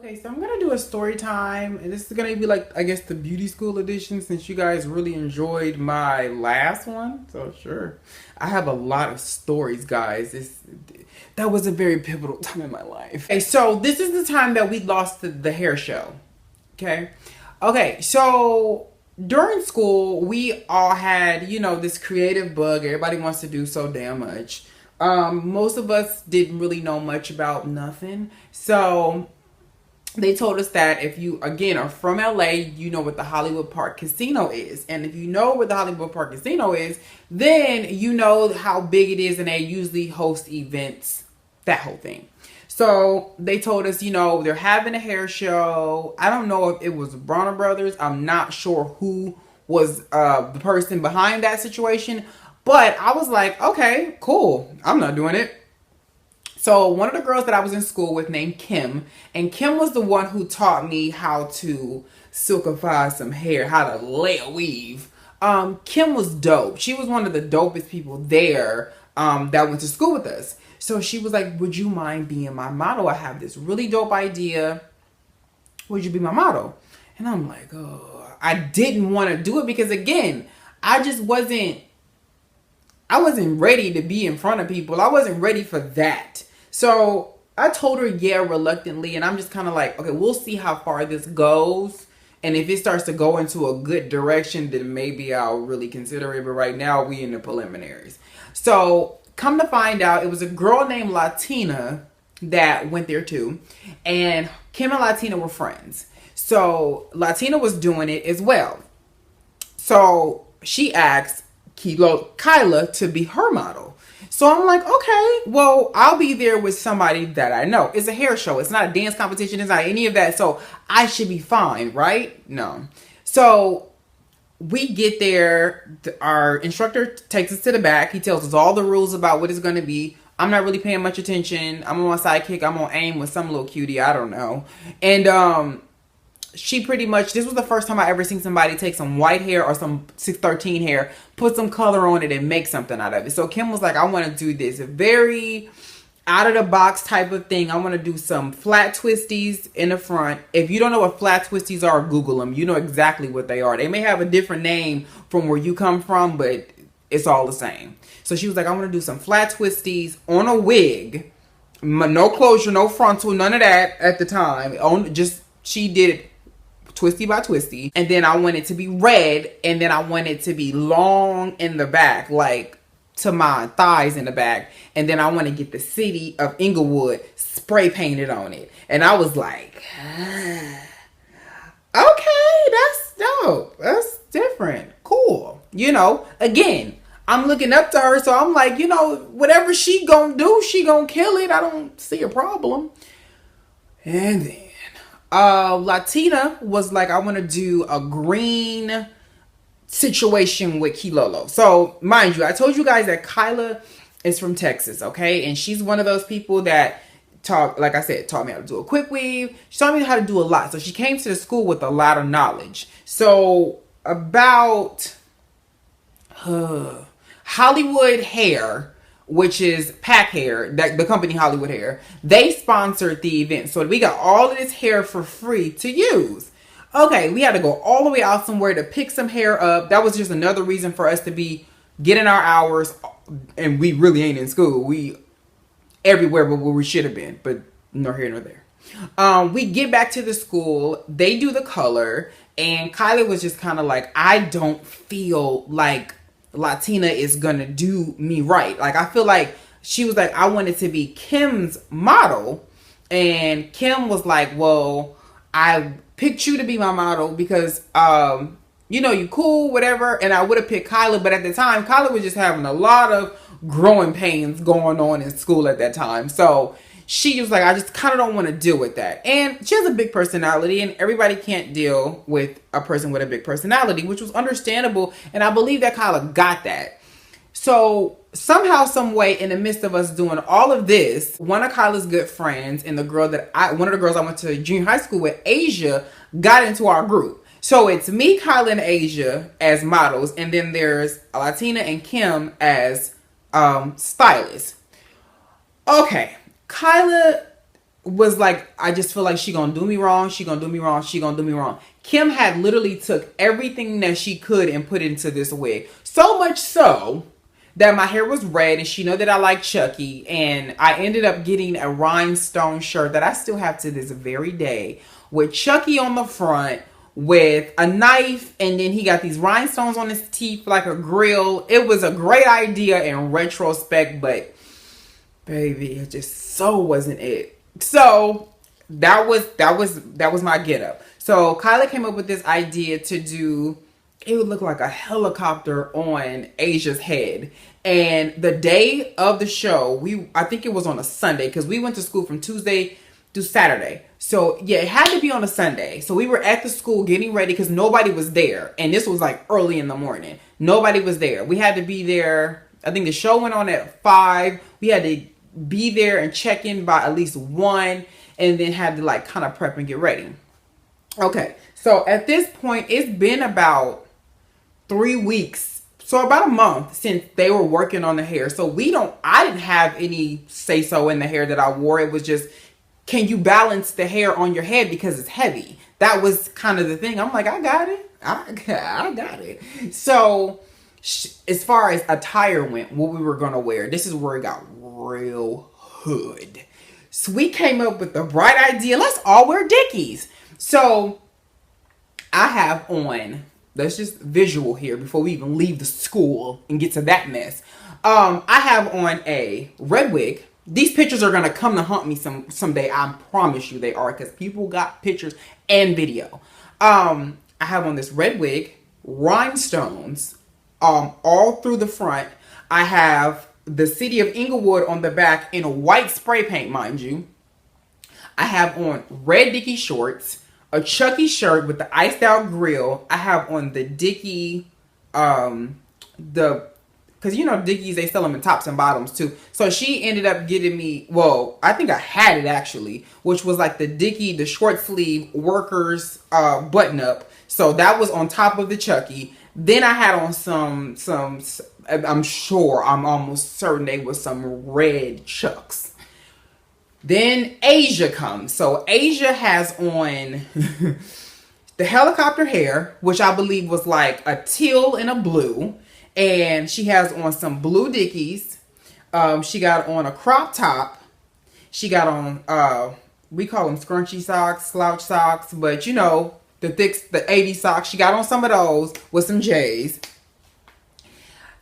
Okay, so I'm gonna do a story time, and this is gonna be like, I guess, the beauty school edition since you guys really enjoyed my last one. So sure, I have a lot of stories, guys. That was a very pivotal time in my life. Okay, so this is the time that we lost the hair show. Okay, so during school, we all had, this creative bug. Everybody wants to do so damn much. Most of us didn't really know much about nothing. So they told us that if you, again, are from LA, you know what the Hollywood Park Casino is. And if you know what the Hollywood Park Casino is, then you know how big it is, and they usually host events, that whole thing. So they told us, they're having a hair show. I don't know if it was Bronner Brothers. I'm not sure who was the person behind that situation. But I was like, okay, cool. I'm not doing it. So one of the girls that I was in school with named Kim, and Kim was the one who taught me how to silkify some hair, how to lay a weave. Kim was dope. She was one of the dopest people there that went to school with us. So she was like, would you mind being my model? I have this really dope idea. Would you be my model? And I'm like, oh, I didn't want to do it because, again, I wasn't ready to be in front of people. I wasn't ready for that. So I told her, yeah, reluctantly. And I'm just kind of like, okay, we'll see how far this goes. And if it starts to go into a good direction, then maybe I'll really consider it. But right now, we in the preliminaries. So come to find out, it was a girl named Latina that went there too. And Kim and Latina were friends. So Latina was doing it as well. So she asked Kyla to be her model. So I'm like, okay, well, I'll be there with somebody that I know. It's a hair show. It's not a dance competition. It's not any of that. So I should be fine, right? No. So we get there. Our instructor takes us to the back. He tells us all the rules about what it's going to be. I'm not really paying much attention. I'm on my sidekick. I'm on aim with some little cutie. I don't know. And she pretty much, this was the first time I ever seen somebody take some white hair or some 613 hair, put some color on it and make something out of it. So Kim was like, I want to do this very out of the box type of thing. I want to do some flat twisties in the front. If you don't know what flat twisties are, Google them. You know exactly what they are. They may have a different name from where you come from, but it's all the same. So she was like, I want to do some flat twisties on a wig. No closure, no frontal, none of that at the time. She did it twisty by twisty, and then I want it to be red, and then I want it to be long in the back, like to my thighs in the back, and then I want to get the city of Inglewood spray painted on it. And I was like, okay, that's dope, that's different, cool. Again, I'm looking up to her, so I'm like, whatever she gonna do, she gonna kill it. I don't see a problem. And then Latina was like, I want to do a green situation with Kilolo. So mind you, I told you guys that Kyla is from Texas, okay? And she's one of those people that taught me how to do a quick weave. She taught me how to do a lot. So she came to the school with a lot of knowledge. So about Hollywood Hair, which is Pack Hair, the company Hollywood Hair, they sponsored the event. So we got all of this hair for free to use. Okay, we had to go all the way out somewhere to pick some hair up. That was just another reason for us to be getting our hours. And we really ain't in school. We everywhere but where we should have been, but nor here nor there. We get back to the school. They do the color. And Kylie was just kind of like, I don't feel like Latina is gonna do me right. Like, I feel like she was like, I wanted to be Kim's model, and Kim was like, well, I picked you to be my model because you cool, whatever. And I would have picked Kyla, but at the time Kyla was just having a lot of growing pains going on in school at that time. So she was like, I just kind of don't want to deal with that. And she has a big personality, and everybody can't deal with a person with a big personality, which was understandable. And I believe that Kyla got that. So somehow, some way, in the midst of us doing all of this, one of Kyla's good friends and one of the girls I went to junior high school with, Asia, got into our group. So it's me, Kyla, and Asia as models, and then there's Latina and Kim as stylists. Okay. Kyla was like, I just feel like she gonna do me wrong. She gonna do me wrong. She gonna do me wrong. Kim had literally took everything that she could and put into this wig. So much so that my hair was red, and she know that I like Chucky, and I ended up getting a rhinestone shirt that I still have to this very day with Chucky on the front with a knife, and then he got these rhinestones on his teeth like a grill. It was a great idea in retrospect, but baby, it just so wasn't it. So that was my get up. So Kyla came up with this idea to do, it would look like a helicopter on Asia's head. And the day of the show, I think it was on a Sunday, because we went to school from Tuesday to Saturday. So yeah, it had to be on a Sunday. So we were at the school getting ready because nobody was there. And this was like early in the morning. Nobody was there. We had to be there. I think the show went on at 5. We had to be there and check in by at least 1, and then had to like kind of prep and get ready. Okay, so at this point, it's been about 3 weeks, so about a month since they were working on the hair. So I didn't have any say so in the hair that I wore. It was just, can you balance the hair on your head because it's heavy? That was kind of the thing. I'm like, I got it. I got it. So as far as attire went, what we were going to wear, this is where it got real hood. So we came up with the bright idea. Let's all wear Dickies. So I have on, let's just visual here before we even leave the school and get to that mess. I have on a red wig. These pictures are going to come to haunt me someday. I promise you they are, because people got pictures and video. I have on this red wig, rhinestones, all through the front. I have the city of Inglewood on the back in a white spray paint, mind you. I have on red Dickie shorts, a Chucky shirt with the iced out grill. I have on the Dickie, because you know Dickies, they sell them in tops and bottoms too. So she ended up getting me, well, I think I had it actually, which was like the Dickie, the short sleeve workers button up. So that was on top of the Chucky. Then I had on some I'm almost certain they was some red Chucks. Then Asia comes. So Asia has on the helicopter hair, which I believe was like a teal and a blue. And she has on some blue Dickies. She got on a crop top. She got on, we call them scrunchy socks, slouch socks, but you know, the 80 socks. She got on some of those with some J's.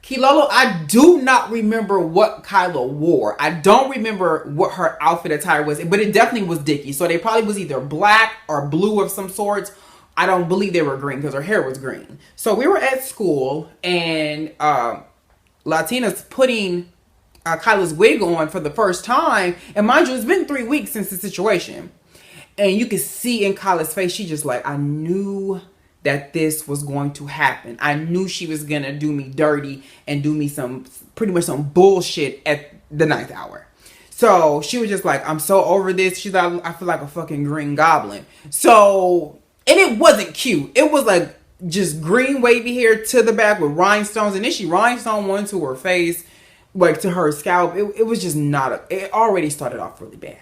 Kilolo, I do not remember what Kyla wore. I don't remember what her outfit attire was, but it definitely was Dickie. So they probably was either black or blue of some sorts. I don't believe they were green because her hair was green. So we were at school, and Latina's putting Kyla's wig on for the first time. And mind you, it's been 3 weeks since the situation. And you could see in Kyla's face, she just like, I knew that this was going to happen. I knew she was going to do me dirty and do me pretty much some bullshit at the 9th hour. So she was just like, I'm so over this. She's like, I feel like a fucking green goblin. So, and it wasn't cute. It was like just green wavy hair to the back with rhinestones. And then she rhinestone one to her face, like to her scalp. It was just it already started off really bad.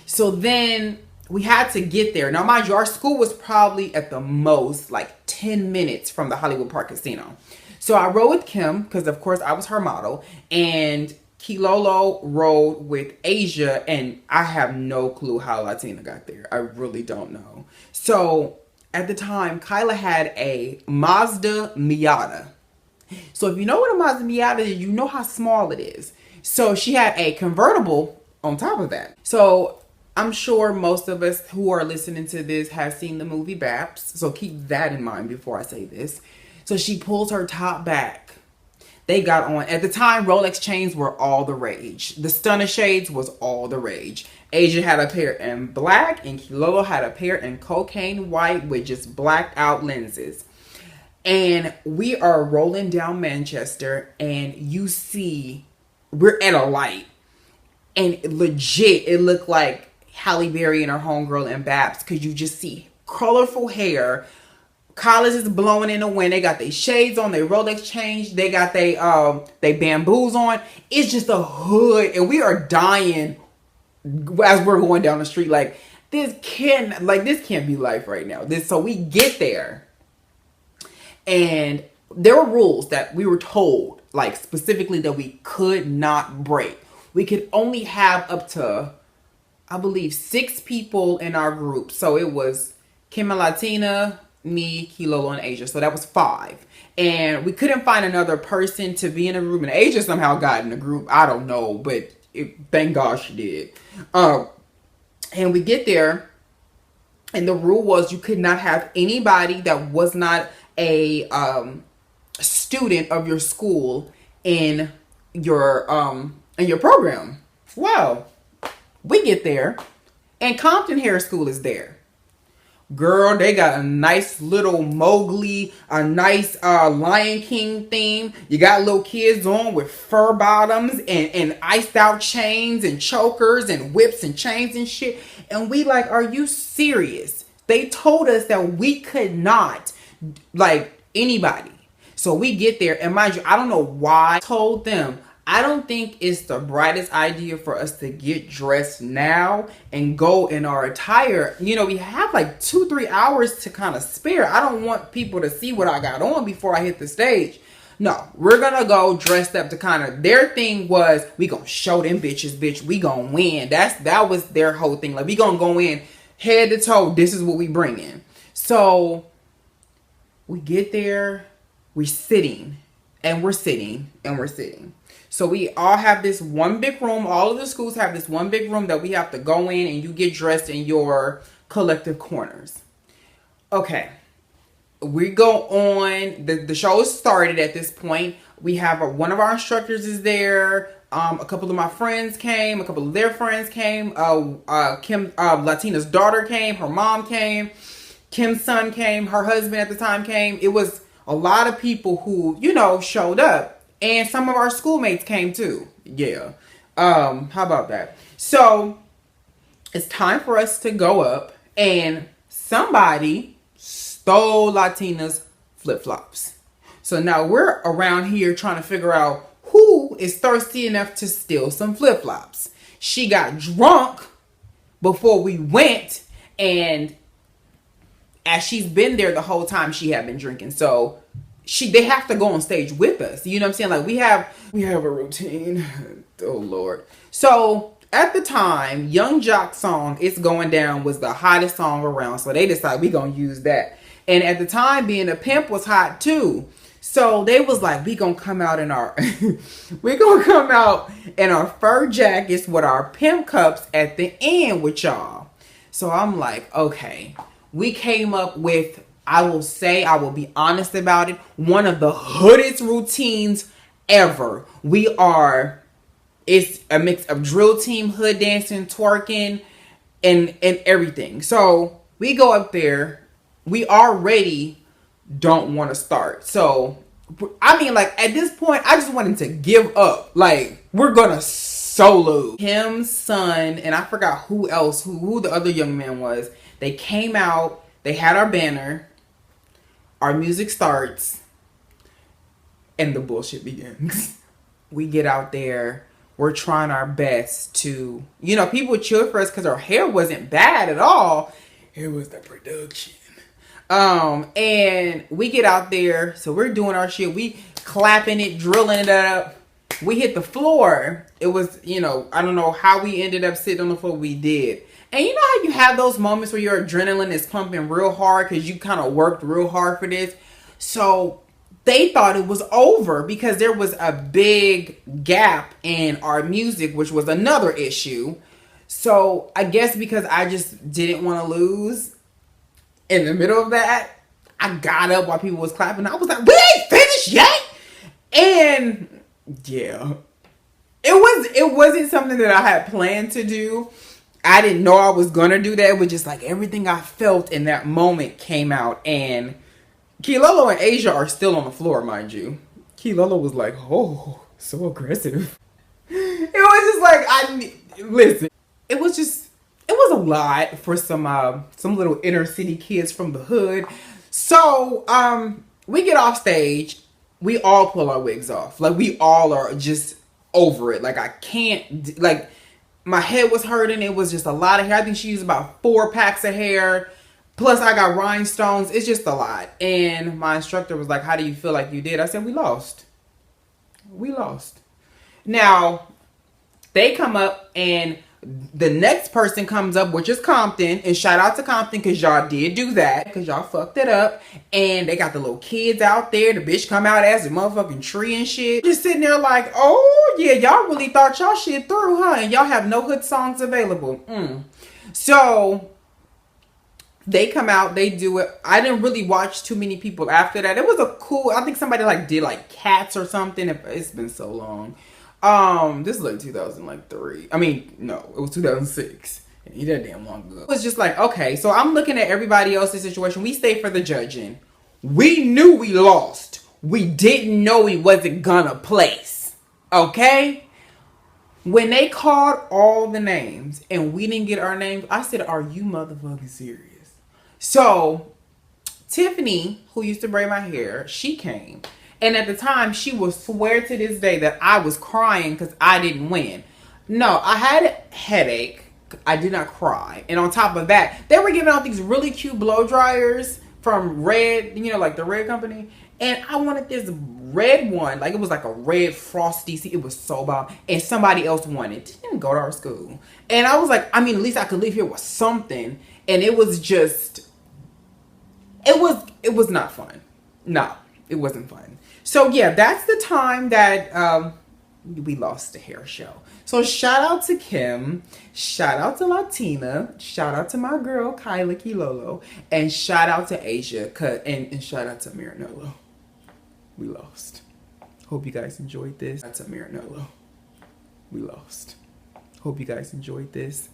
So then we had to get there. Now, mind you, our school was probably at the most like 10 minutes from the Hollywood Park Casino. So I rode with Kim because, of course, I was her model. And Kilolo rode with Asia. And I have no clue how Latina got there. I really don't know. So at the time, Kyla had a Mazda Miata. So if you know what a Mazda Miata is, you know how small it is. So she had a convertible on top of that. So I'm sure most of us who are listening to this have seen the movie Baps. So keep that in mind before I say this. So she pulls her top back. They got on, at the time, Rolex chains were all the rage. The Stunner shades was all the rage. Asia had a pair in black, and Kilolo had a pair in cocaine white with just blacked out lenses. And we are rolling down Manchester, and you see, we're at a light. And legit, it looked like Halle Berry and her homegirl in Baps, because you just see colorful hair. College is blowing in the wind. They got their shades on, their Rolex chains. They got they bamboos on. It's just a hood, and we are dying as we're going down the street, like this can't be life right now. So we get there, and there were rules that we were told, like specifically that we could not break. We could only have up to, I believe, 6 people in our group. So it was Kim and Latina, me, Kilolo, and Asia. So that was 5. And we couldn't find another person to be in a group. And Asia somehow got in the group. I don't know, but thank God she did. And we get there, and the rule was you could not have anybody that was not a student of your school in your program. Well, we get there, and Compton Hair School is there. Girl, they got a nice little Mowgli, a nice Lion King theme. You got little kids on with fur bottoms and iced out chains and chokers and whips and chains and shit. And we like, are you serious? They told us that we could not, like, anybody. So we get there, and mind you, I don't know why I told them, I don't think it's the brightest idea for us to get dressed now and go in our attire. You know, we have like 2-3 hours to kind of spare. I don't want people to see what I got on before I hit the stage. No, we're gonna go dressed up to kind of, their thing was, we gonna show them bitches, bitch, we gonna win. That was their whole thing. Like, we gonna go in head to toe, this is what we bring in. So we get there, we're sitting. So we all have this one big room. All of the schools have this one big room that we have to go in, and you get dressed in your collective corners. Okay. We go on. The show started at this point. We have one of our instructors is there. A couple of my friends came. A couple of their friends came. Kim, Latina's daughter came. Her mom came. Kim's son came. Her husband at the time came. It was a lot of people who, you know, showed up. And some of our schoolmates came too. Yeah. How about that? So it's time for us to go up, and somebody stole Latina's flip-flops. So now we're around here trying to figure out who is thirsty enough to steal some flip-flops. She got drunk before we went, and as she's been there the whole time, she had been drinking. So they have to go on stage with us. You know what I'm saying? Like, we have a routine. Oh Lord. So at the time, Young Jock's song, It's Going Down, was the hottest song around. So they decided we gonna use that. And at the time, Being a Pimp was hot too. So they was like, we gonna come out in our fur jackets with our pimp cups at the end with y'all. So I'm like, okay. We came up with, I will be honest about it, one of the hoodest routines ever. It's a mix of drill team, hood dancing, twerking, and everything. So we go up there. We already don't want to start. So, I mean, like, at this point, I just wanted to give up. Like, we're going to solo. Kim's son, and I forgot who else, who the other young man was. They came out. They had our banner. Our music starts, and the bullshit begins. We get out there. We're trying our best to, you know, people cheer for us because our hair wasn't bad at all. It was the production. And we get out there. So we're doing our shit. We clapping it, drilling it up. We hit the floor. It was, you know, I don't know how we ended up sitting on the floor. We did. And you know how you have those moments where your adrenaline is pumping real hard because you kind of worked real hard for this. So they thought it was over because there was a big gap in our music, which was another issue. So I guess because I just didn't want to lose, in the middle of that, I got up while people was clapping. I was like, we ain't finished yet. And yeah, it wasn't something that I had planned to do. I didn't know I was going to do that. It was just like everything I felt in that moment came out. And Kilolo and Asia are still on the floor, mind you. Kilolo was like, oh, so aggressive. It was just like, listen, it was a lot for some little inner city kids from the hood. So, we get off stage. We all pull our wigs off. Like, we all are just over it. Like, I can't, like, My head was hurting. It was just a lot of hair. I think she used about 4 packs of hair. Plus I got rhinestones. It's just a lot. And my instructor was like, how do you feel like you did? I said, we lost. We lost. Now, they come up and the next person comes up, which is Compton. And shout out to Compton because y'all did do that. Because y'all fucked it up. And they got the little kids out there. The bitch come out as a motherfucking tree and shit. Just sitting there like, oh yeah, y'all really thought y'all shit through, huh? And y'all have no hood songs available. So they come out, they do it. I didn't really watch too many people after that. It was a cool, I think somebody like did like Cats or something. It's been so long. This is like 2003. I mean, no, it was 2006. He that damn long ago. It was just like, okay, so I'm looking at everybody else's situation. We stayed for the judging. We knew we lost. We didn't know we wasn't gonna place. Okay? When they called all the names and we didn't get our names, I said, are you motherfucking serious? So, Tiffany, who used to braid my hair, she came. And at the time, she will swear to this day that I was crying because I didn't win. No, I had a headache. I did not cry. And on top of that, they were giving out these really cute blow dryers from Red, you know, like the Red company. And I wanted this red one. Like, it was like a red frosty. See, it was so bomb. And somebody else wanted it. Didn't go to our school. And I was like, I mean, at least I could leave here with something. And it was just... It was not fun. No, it wasn't fun. So yeah, that's the time that we lost the hair show. So shout out to Kim, shout out to Latina, shout out to my girl Kyla Kilolo, and shout out to Asia, and shout out to Miranello. We lost. Hope you guys enjoyed this. That's a Miranello. We lost. Hope you guys enjoyed this.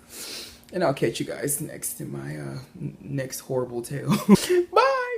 And I'll catch you guys next in my next horrible tale. Bye.